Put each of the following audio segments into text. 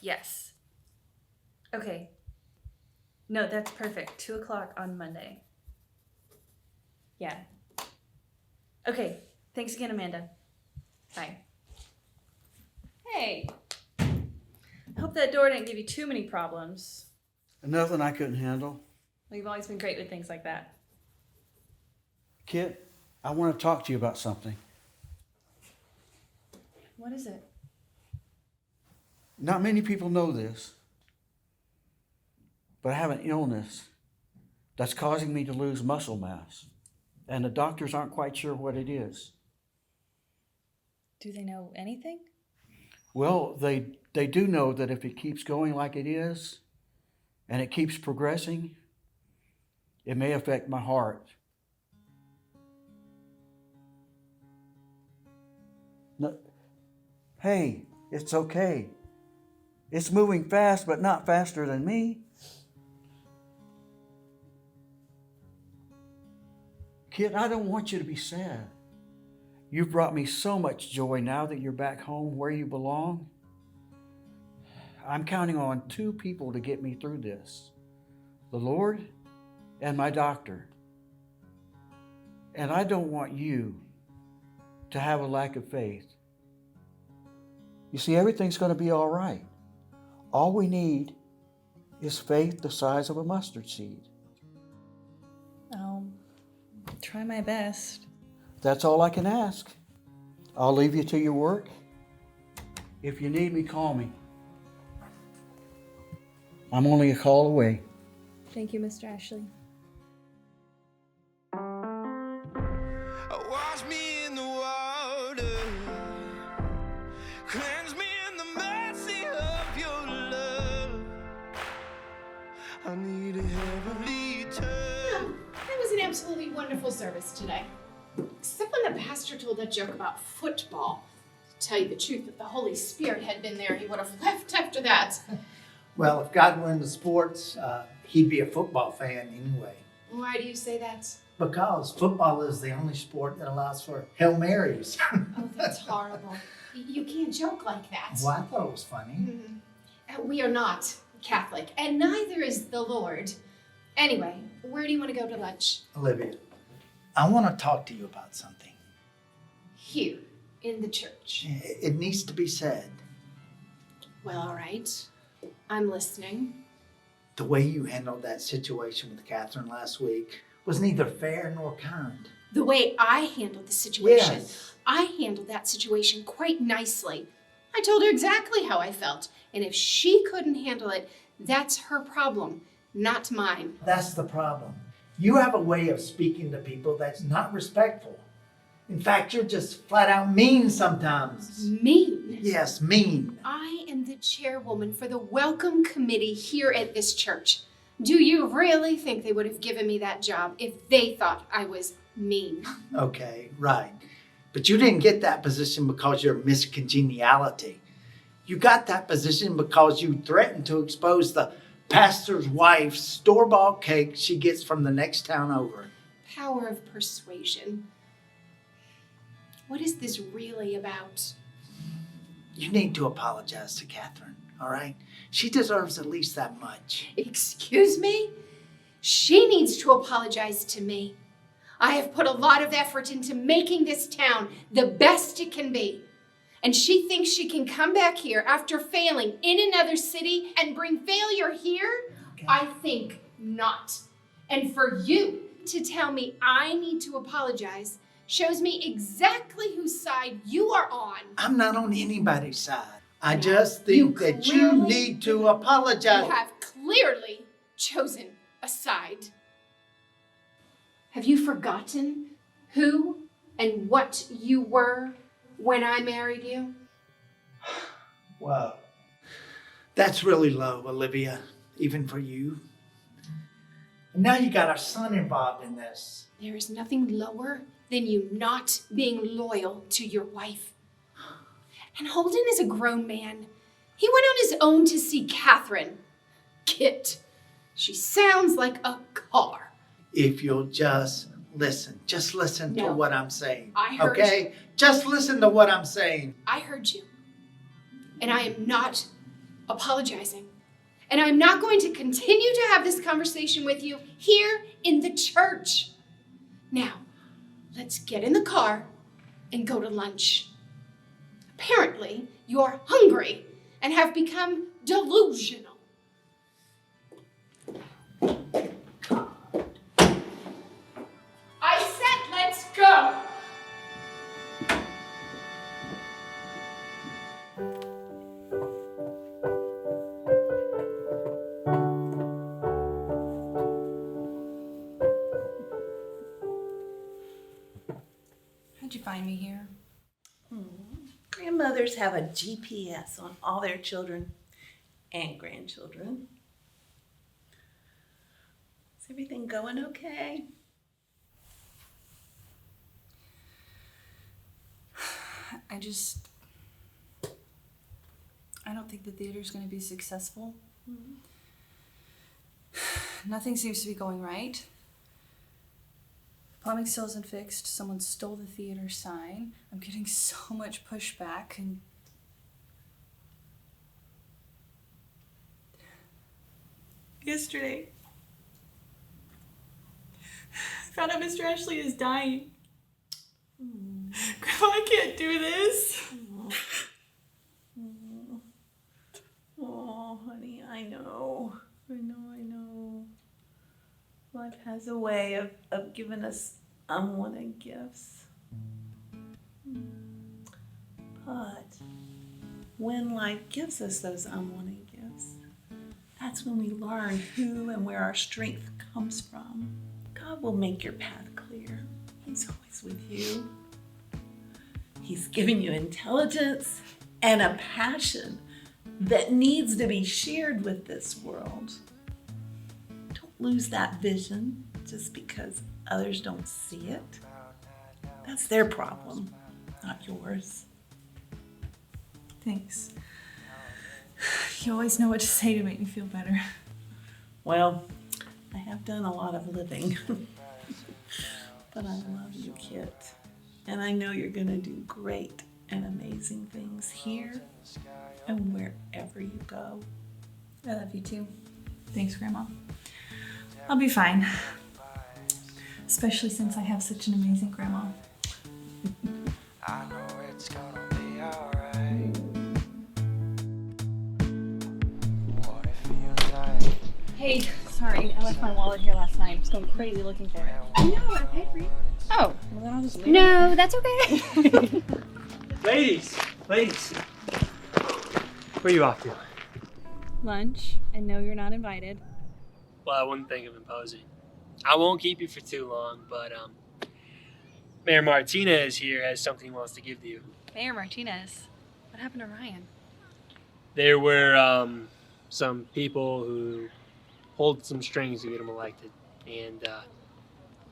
Yes. Okay. No, that's perfect. 2 o'clock on Monday. Yeah. Okay. Thanks again, Amanda. Bye. Hey. I hope that door didn't give you too many problems. Nothing I couldn't handle. Well, you've always been great with things like that. Kit, I want to talk to you about something. What is it? Not many people know this, but I have an illness that's causing me to lose muscle mass, and the doctors aren't quite sure what it is. Do they know anything? Well, they do know that if it keeps going like it is, and it keeps progressing, it may affect my heart. No, hey, it's okay. It's moving fast, but not faster than me. Kid, I don't want you to be sad. You've brought me so much joy now that you're back home where you belong. I'm counting on 2 people to get me through this: the Lord and my doctor. And I don't want you to have a lack of faith. You see, everything's going to be all right. All we need is faith the size of a mustard seed. I'll try my best. That's all I can ask. I'll leave you to your work. If you need me, call me. I'm only a call away. Thank you, Mr. Ashley. Wash me in the water, cleanse me in the mercy of your love. I need a heavenly touch. It was an absolutely wonderful service today. Except when the pastor told that joke about football. To tell you the truth, if the Holy Spirit had been there, he would have left after that. Well, if God were into sports, he'd be a football fan anyway. Why do you say that? Because football is the only sport that allows for Hail Marys. Oh, that's horrible. You can't joke like that. Well, I thought it was funny. We are not Catholic, and neither is the Lord. Anyway, where do you want to go to lunch? Olivia, I want to talk to you about something. Here, in the church. It needs to be said. Well, all right. I'm listening. The way you handled that situation with Catherine last week was neither fair nor kind. The way I handled the situation, Yes. I handled that situation quite nicely. I told her exactly how I felt, and if she couldn't handle it, that's her problem, not mine. That's the problem. You have a way of speaking to people that's not respectful. In fact, you're just flat out mean sometimes. Mean? Yes, mean. I am the chairwoman for the welcome committee here at this church. Do you really think they would have given me that job if they thought I was mean? Okay, right. But you didn't get that position because you're Miss Congeniality. You got that position because you threatened to expose the pastor's wife's store-bought cake she gets from the next town over. Power of persuasion. What is this really about? You need to apologize to Catherine, all right? She deserves at least that much. Excuse me? She needs to apologize to me. I have put a lot of effort into making this town the best it can be. And she thinks she can come back here after failing in another city and bring failure here? Okay. I think not. And for you to tell me I need to apologize shows me exactly whose side you are on. I'm not on anybody's side. I Yeah, just think that you clearly- need to apologize. You have clearly chosen a side. Have you forgotten who and what you were when I married you? Wow. That's really low, Olivia, even for you. And now you got our son involved in this. There is nothing lower than you not being loyal to your wife. And Holden is a grown man. He went on his own to see Catherine. Kit, she sounds like a car. If you'll just listen to No. what I'm saying. I heard okay? Just listen to what I'm saying. I heard you. And I am not apologizing. And I'm not going to continue to have this conversation with you here in the church. Now, let's get in the car and go to lunch. Apparently, you're hungry and have become delusional. I said let's go. How'd you find me here? Grandmothers have a GPS on all their children and grandchildren. Is everything going okay? I don't think the theater's going to be successful. Nothing seems to be going right. Plumbing still isn't fixed. Someone stole the theater sign. I'm getting so much pushback, and yesterday I found out Mr. Ashley is dying. Grandma, I can't do this. Oh, honey, I know. Life has a way of giving us unwanted gifts. But when life gives us those unwanted gifts, that's when we learn who and where our strength comes from. God will make your path clear. He's always with you. He's giving you intelligence and a passion that needs to be shared with this world. Don't lose that vision just because others don't see it. That's their problem, not yours. Thanks. You always know what to say to make me feel better. Well, I have done a lot of living, but I love you, Kit. And I know you're gonna do great and amazing things here and wherever you go. I love you too. Thanks, Grandma. I'll be fine. Especially since I have such an amazing grandma. I know it's gonna be alright. What it feels like. Hey, sorry, I left my wallet here last night. I was going crazy looking for it. No, I paid for you. Oh, well then I'll just leave No, that's okay. Ladies, where are you off to? lunch, and no, you're not invited. Well, I wouldn't think of imposing. I won't keep you for too long, but Mayor Martinez here has something he wants to give to you. Mayor Martinez, what happened to Ryan? There were some people who pulled some strings to get him elected, and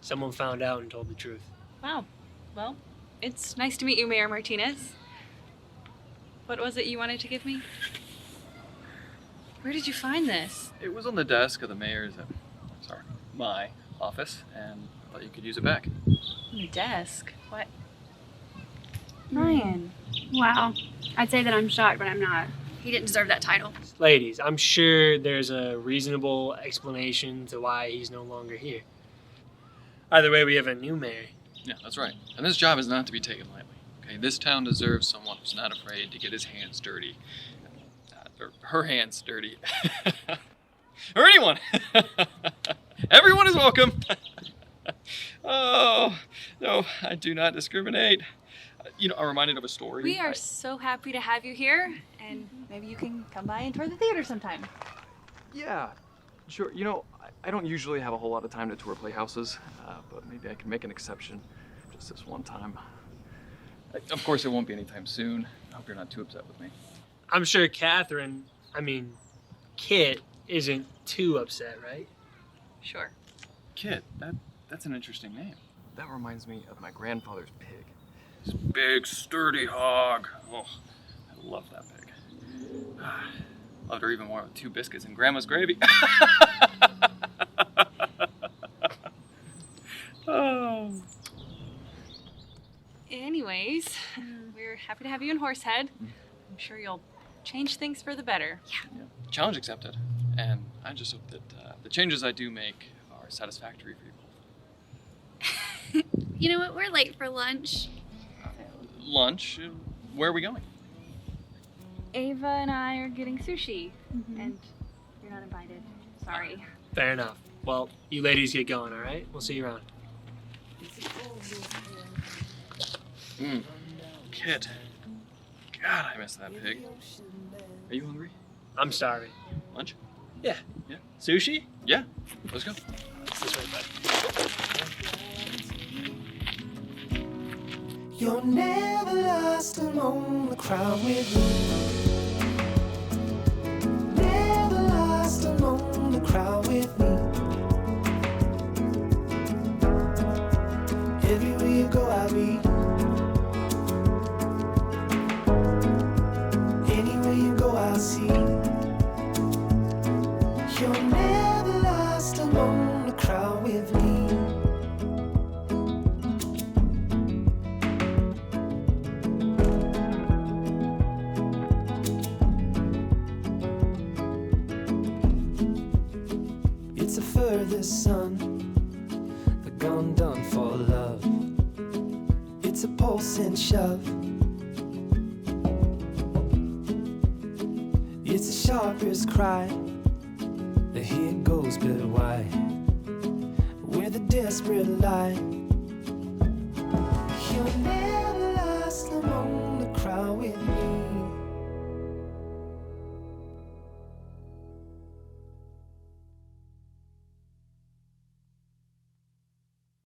someone found out and told the truth. Wow. Well, it's nice to meet you, Mayor Martinez. What was it you wanted to give me? Where did you find this? It was on the desk of the mayor's, my office, and I thought you could use it back. On the desk? What? Ryan. Wow. I'd say that I'm shocked, but I'm not. He didn't deserve that title. Ladies, I'm sure there's a reasonable explanation to why he's no longer here. Either way, we have a new mayor. Yeah, that's right. And this job is not to be taken lightly. Okay, this town deserves someone who's not afraid to get his hands dirty. Or her hands dirty. Or anyone. Everyone is welcome. Oh, no, I do not discriminate. I'm reminded of a story. We are so happy to have you here, and maybe you can come by and tour the theater sometime. Yeah, sure. I don't usually have a whole lot of time to tour playhouses, but maybe I can make an exception just this one time. Of course, it won't be anytime soon. I hope you're not too upset with me. I'm sure Kit isn't too upset, right? Sure. Kit, that's an interesting name. That reminds me of my grandfather's pig. This big, sturdy hog. Oh, I love that pig. Loved her even more with 2 biscuits and grandma's gravy. Oh. Anyways, we're happy to have you in Horsehead. I'm sure you'll change things for the better. Yeah. Challenge accepted. And I just hope that the changes I do make are satisfactory for you both. You know what? We're late for lunch. Lunch? Where are we going? Ava and I are getting sushi, and you're not invited. Sorry. Fair enough. Well, you ladies get going, all right? We'll see you around. Kid. God, I miss that pig. Are you hungry? I'm starving. Lunch? Yeah. Yeah. Sushi? Yeah. Let's go. It's this way, bud. You're never lost among the crowd with me. Never lost among the crowd with me. Everywhere you go, I'll be. Anywhere you go, I'll see. You're never lost among the crowd with me. It's a furthest sun, the gun done for love. It's a pulsing shove. It's the sharpest cry. The heat goes but why? Where the desperate lie.